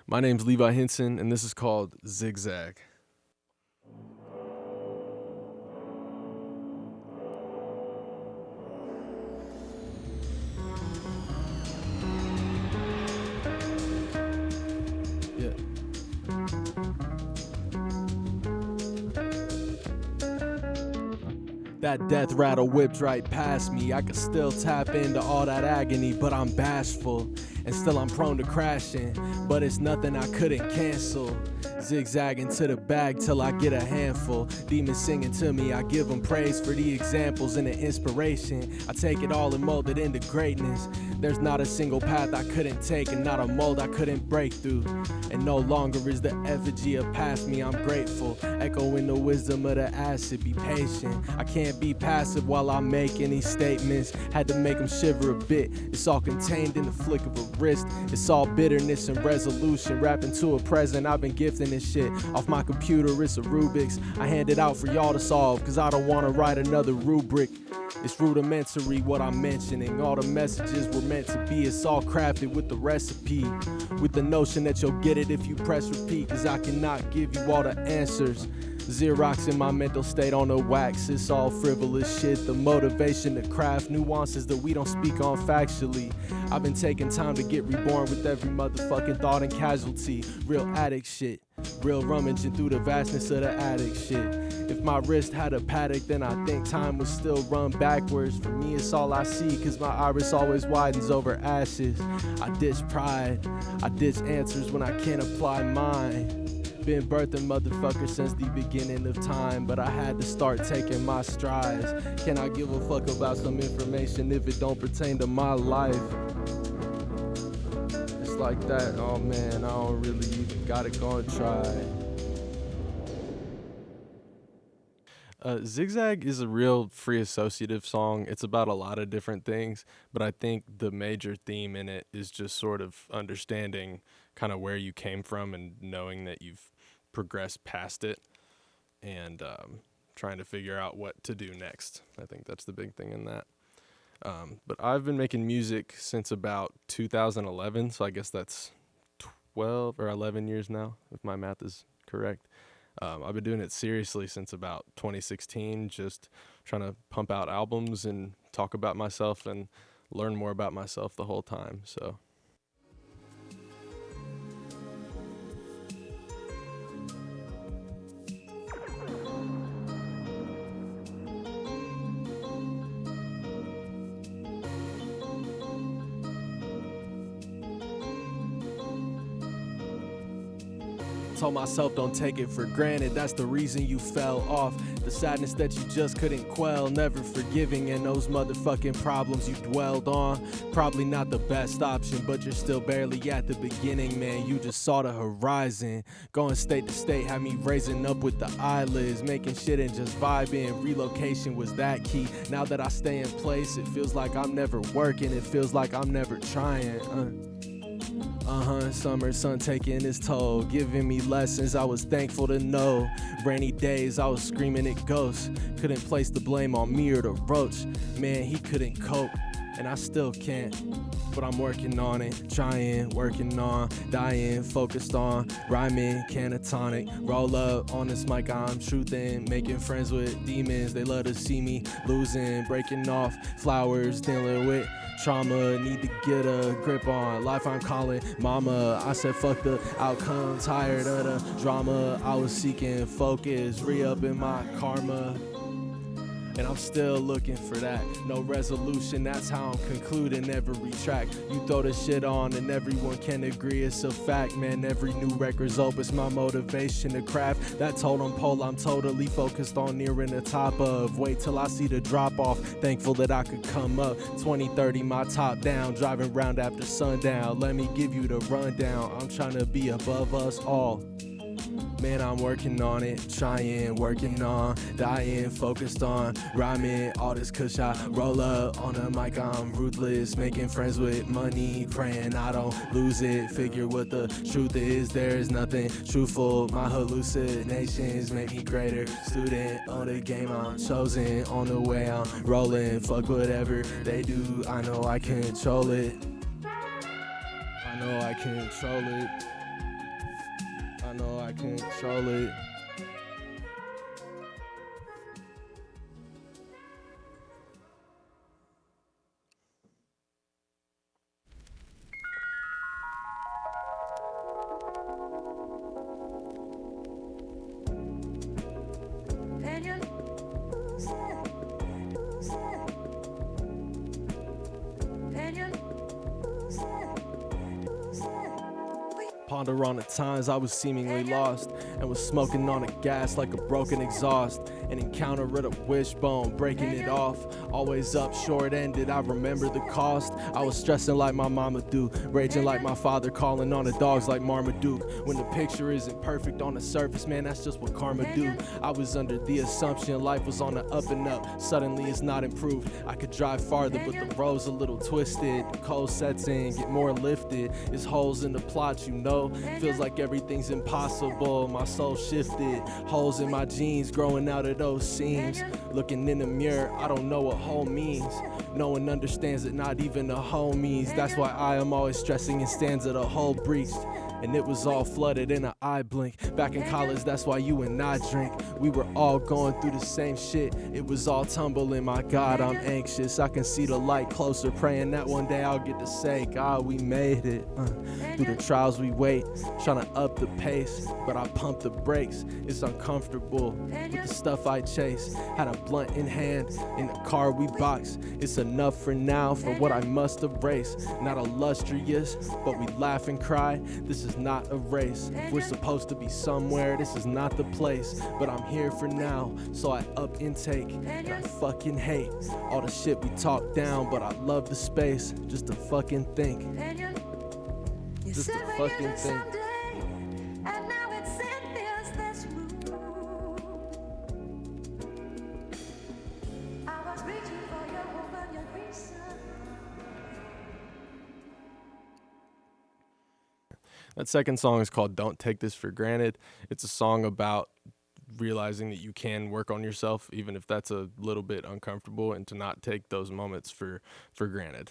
My name's Levi Hinson, and this is called Zigzag. Yeah. That death rattle whipped right past me. I could still tap into all that agony, but I'm bashful. And still I'm prone to crashing, but it's nothing I couldn't cancel. Zigzagging to the bag till I get a handful. Demons singing to me, I give them praise for the examples and the inspiration. I take it all and mold it into greatness. There's not a single path I couldn't take and not a mold I couldn't break through. And no longer is the effigy of past me, I'm grateful. Echoing the wisdom of the acid, be patient. I can't be passive while I make any statements. Had to make them shiver a bit. It's all contained in the flick of a wrist. It's all bitterness and resolution. Rapping to a present, I've been gifting this shit. Off my computer, it's a Rubik's. I hand it out for y'all to solve, cause I don't wanna write another rubric. It's rudimentary what I'm mentioning. All the messages were meant to be. It's all crafted with the recipe, with the notion that you'll get it if you press repeat, cause I cannot give you all the answers. Xerox in my mental state on the wax. It's all frivolous shit. The motivation to craft nuances that we don't speak on factually. I've been taking time to get reborn with every motherfucking thought and casualty. Real addict shit. Real rummaging through the vastness of the attic shit. If my wrist had a paddock, then I think time would still run backwards. For me, it's all I see, cause my iris always widens over ashes. I ditch pride, I ditch answers when I can't apply mine. Been birthing motherfuckers since the beginning of time, but I had to start taking my strides. Can I give a fuck about some information if it don't pertain to my life? It's like that, oh man, I don't really even gotta go and try. Zigzag is a real free associative song. It's about a lot of different things, but I think the major theme in it is just sort of understanding kind of where you came from and knowing that you've progressed past it and trying to figure out what to do next. I think that's the big thing in that. But I've been making music since about 2011, so I guess that's 12 or 11 years now, if my math is correct. I've been doing it seriously since about 2016, just trying to pump out albums and talk about myself and learn more about myself the whole time. So told myself don't take it for granted, that's the reason you fell off. The sadness that you just couldn't quell, never forgiving, and those motherfucking problems you dwelled on. Probably not the best option, but you're still barely at the beginning, man. You just saw the horizon. Going state to state had me raising up with the eyelids, making shit and just vibing. Relocation was that key. Now that I stay in place, it feels like I'm never working, it feels like I'm never trying. Summer sun taking its toll, giving me lessons I was thankful to know. Rainy days I was screaming at ghosts, couldn't place the blame on me or the roach. Man, he couldn't cope, and I still can't. But I'm working on it, trying, working on, dying, focused on, rhyming, canatonic. Roll up on this mic, I'm truthin', making friends with demons. They love to see me losing, breaking off flowers, dealing with trauma. Need to get a grip on life, I'm calling mama. I said fuck the outcome, tired of the drama. I was seeking focus, re-upping my karma. And I'm still looking for that. No resolution, that's how I'm concluding every track. You throw the shit on and everyone can agree it's a fact, man. Every new record's opus, my motivation to craft. That totem pole I'm totally focused on nearing the top of. Wait till I see the drop off, thankful that I could come up. 2030, my top down, driving round after sundown. Let me give you the rundown, I'm trying to be above us all. Man, I'm working on it, trying, working on, dying, focused on, rhyming, all this kush I roll up on the mic, I'm ruthless, making friends with money, praying I don't lose it, figure what the truth is, there's nothing truthful, my hallucinations make me greater, student of the game I'm chosen, on the way I'm rolling, fuck whatever they do, I know I control it, I know I control it. I know I can control it. Ponder on the times I was seemingly lost and was smoking on a gas like a broken exhaust. An encounter at a wishbone, breaking it off. Always up, short-ended, I remember the cost. I was stressing like my mama do, raging like my father, calling on the dogs like Marmaduke. When the picture isn't perfect on the surface, man, that's just what karma do. I was under the assumption life was on the up and up. Suddenly it's not improved. I could drive farther, but the road's a little twisted. The cold sets in, get more lifted. There's holes in the plot, you know. Feels like everything's impossible. My soul shifted. Holes in my jeans growing out of those seams. Looking in the mirror, I don't know what hole means. No one understands it, not even the homies. That's why I am always stressing in stanza the hole breached. And it was all flooded in an eye blink. Back in college, that's why you and I drink. We were all going through the same shit. It was all tumbling, my God, I'm anxious. I can see the light closer, praying that one day I'll get to say, God, we made it. Through the trials we wait, trying to up the pace, but I pump the brakes. It's uncomfortable with the stuff I chase. Had a blunt in hand, in the car we box. It's enough for now, for what I must erase. Not illustrious, but we laugh and cry. This is not a race. If we're supposed to be somewhere, this is not the place. But I'm here for now, so I up intake. And I fucking hate all the shit we talk down, but I love the space just to fucking think. Just to fucking think. That second song is called Don't Take This for Granted. It's a song about realizing that you can work on yourself, even if that's a little bit uncomfortable, and to not take those moments for granted.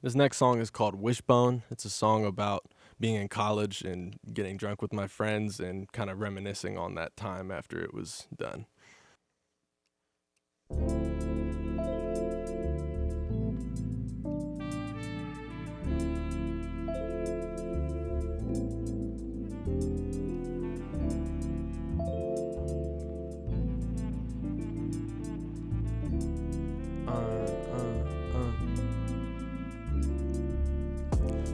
This next song is called Wishbone. It's a song about being in college and getting drunk with my friends and kind of reminiscing on that time after it was done.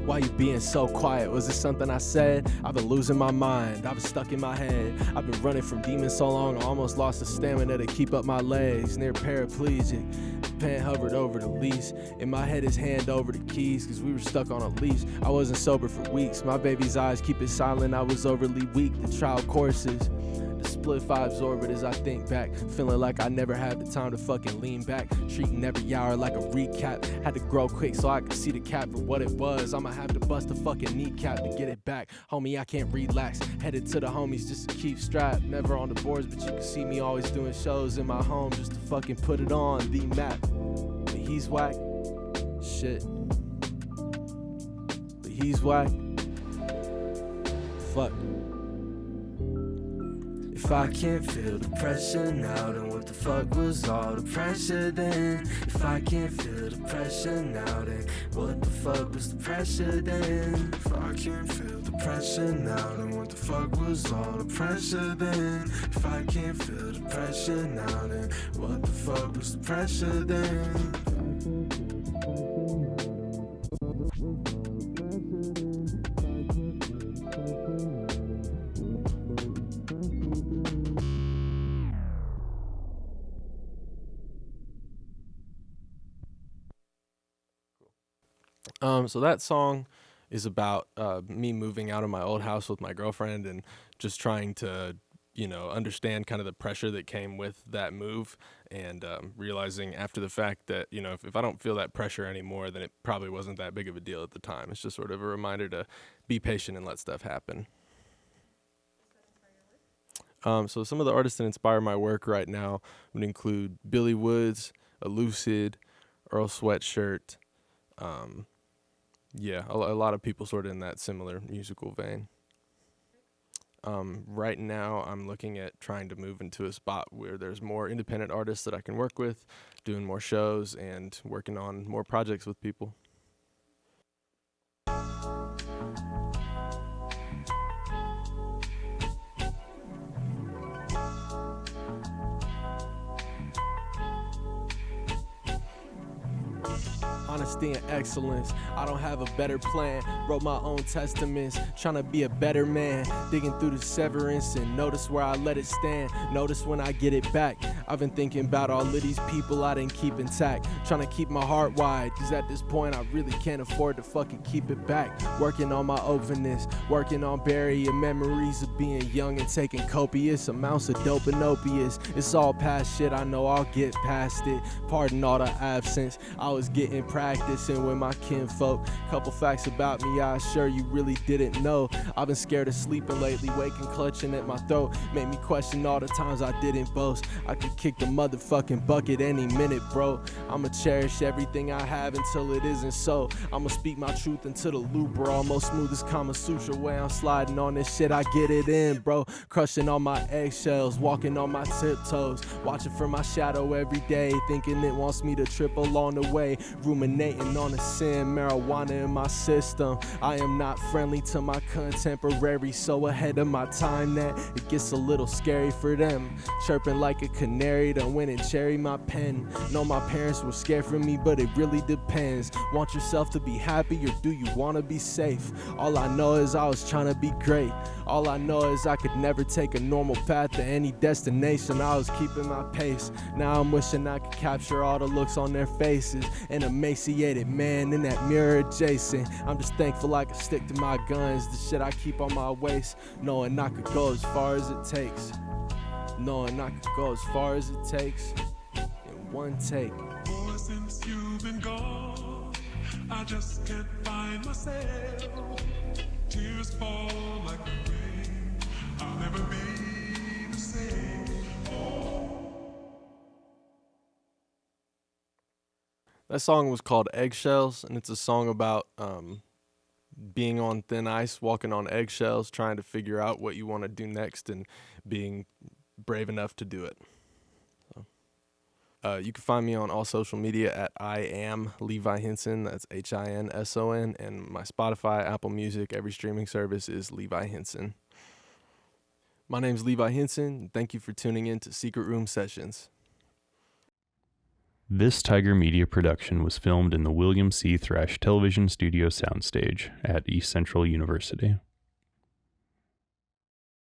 Why you being so quiet? Was it something I said? I've been losing my mind, I've been stuck in my head. I've been running from demons so long, I almost lost the stamina to keep up my legs. Near paraplegic, pen hovered over the lease. In my head his hand over the keys, cause we were stuck on a leash. I wasn't sober for weeks, my baby's eyes keep it silent. I was overly weak, the trial courses. The split vibes orbit as I think back, feeling like I never had the time to fucking lean back. Treating every hour like a recap, had to grow quick so I could see the cap for what it was. I'ma have to bust a fucking kneecap to get it back. Homie, I can't relax, headed to the homies just to keep strapped. Never on the boards, but you can see me always doing shows in my home just to fucking put it on the map. But he's whack, shit. But he's whack, fuck. If I can't feel the pressure now, then what the fuck was all the pressure then? If I can't feel the pressure now, then what the fuck was the pressure then? If I can't feel the pressure now, then what the fuck was all the pressure then? If I can't feel the pressure now, then what the fuck was the pressure then? So that song is about me moving out of my old house with my girlfriend and just trying to, understand kind of the pressure that came with that move and realizing after the fact that, if I don't feel that pressure anymore, then it probably wasn't that big of a deal at the time. It's just sort of a reminder to be patient and let stuff happen. So some of the artists that inspire my work right now would include Billy Woods, Elucid, Earl Sweatshirt, a lot of people sort of in that similar musical vein. Right now, I'm looking at trying to move into a spot where there's more independent artists that I can work with, doing more shows, and working on more projects with people. Honesty and excellence, I don't have a better plan. Wrote my own testaments, trying to be a better man. Digging through the severance and notice where I let it stand. Notice when I get it back. I've been thinking about all of these people I didn't keep intact. Trying to keep my heart wide, cause at this point I really can't afford to fucking keep it back. Working on my openness, working on burying memories of being young and taking copious amounts of dope and opiates. It's all past shit, I know I'll get past it. Pardon all the absence, I was getting practicing with my kinfolk. Couple facts about me I assure you really didn't know. I've been scared of sleeping lately, waking clutching at my throat. Made me question all the times I didn't boast. I could kick the motherfucking bucket any minute, bro. I'ma cherish everything I have until it isn't so. I'ma speak my truth into the loop, bro. Almost smooth as Kama Sutra way I'm sliding on this shit. I get it in, bro. Crushing on my eggshells, walking on my tiptoes, watching for my shadow every day, thinking it wants me to trip along the way. Ruminating on the sin, marijuana in my system. I am not friendly to my contemporaries, so ahead of my time that it gets a little scary for them. Chirping like a canary, done went and cherry my pen. Know my parents were scared for me, but it really depends. Want yourself to be happy or do you want to be safe? All I know is I was trying to be great. All I know is I could never take a normal path to any destination. I was keeping my pace. Now I'm wishing I could capture all the looks on their faces. An emaciated man in that mirror adjacent. I'm just thankful I can stick to my guns, the shit I keep on my waist, knowing I could go as far as it takes. Knowing I could go as far as it takes in one take. Boy, since you've been gone, I just can't find myself. Tears fall like the rain. I'll never be the same. That song was called Eggshells, and it's a song about being on thin ice, walking on eggshells, trying to figure out what you want to do next and being brave enough to do it. So, you can find me on all social media at I am Levi Hinson. That's Hinson, and my Spotify, Apple Music, every streaming service is Levi Hinson. My name's Levi Hinson, and thank you for tuning in to Secret Room Sessions. This Tiger Media production was filmed in the William C. Thrash Television Studio soundstage at East Central University.